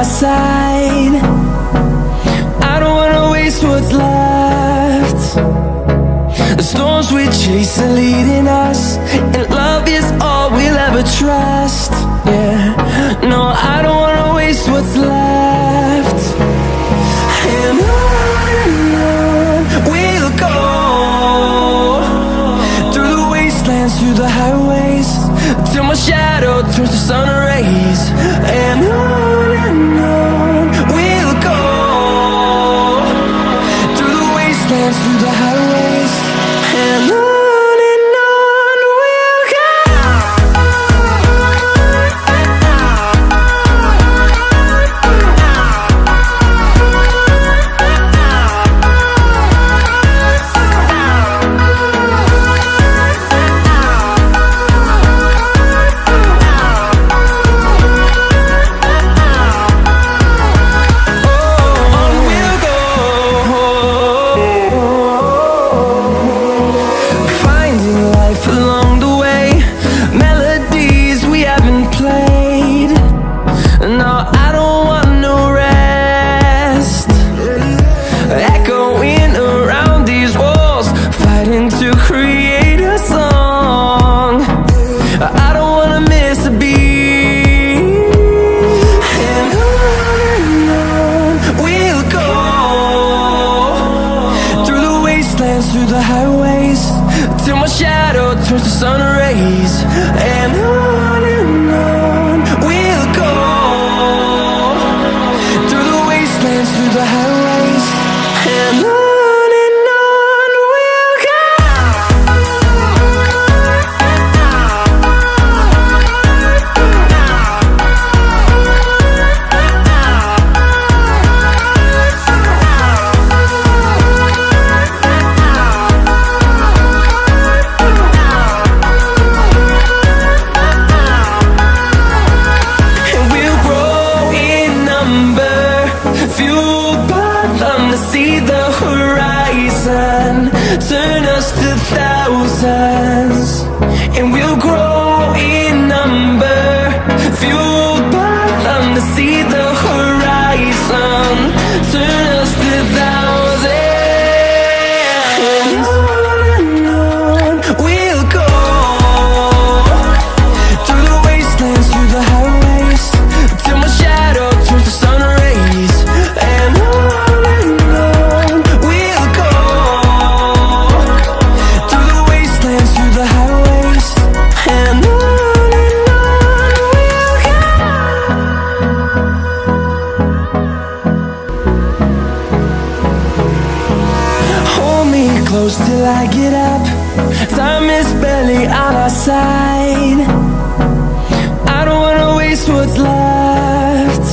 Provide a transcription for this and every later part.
our side. I don't wanna waste what's left. The storms we chase are leading us, and love is all we'll ever trust. Yeah, no, I don't wanna waste what's left. And on we'll go, through the wastelands, through the highways, till my shadow turns to sun rays. And on we'll go, through the wastelands, through the highways, and on we'll go. Through the highways, till my shadow turns to sun rays. And on we'll go, through the wastelands, through the highways, and on we'll go. See the horizon, turn us to thousands, and we'll grow in number, fueled by them. To see the horizon, turn us to thousands, and on we'll go, through the wastelands, through the highways, till my shadow turns to sun rays. And close till I get up, time is barely on our side. I don't wanna waste what's left.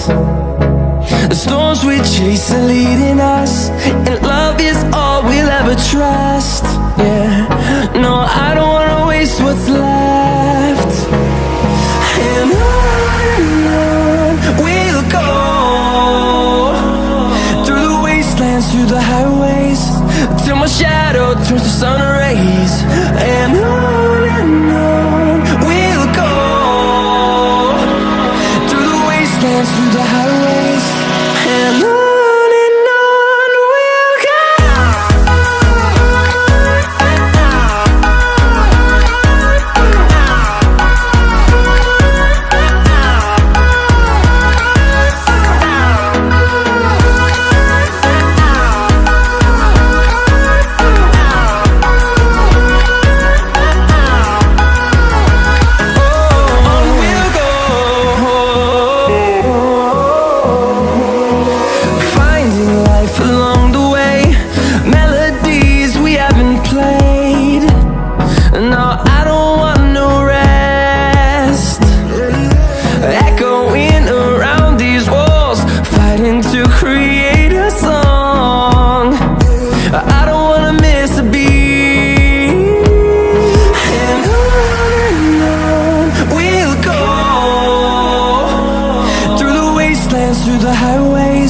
The storms we chase are leading us, and love is all we'll ever trust. Yeah, no, I don't wanna waste what's left. And on we'll go, through the wastelands, through the highways, till my shadow turns to sun rays. And on we'll go, through the wastelands, through the highways, and on. Through the highways.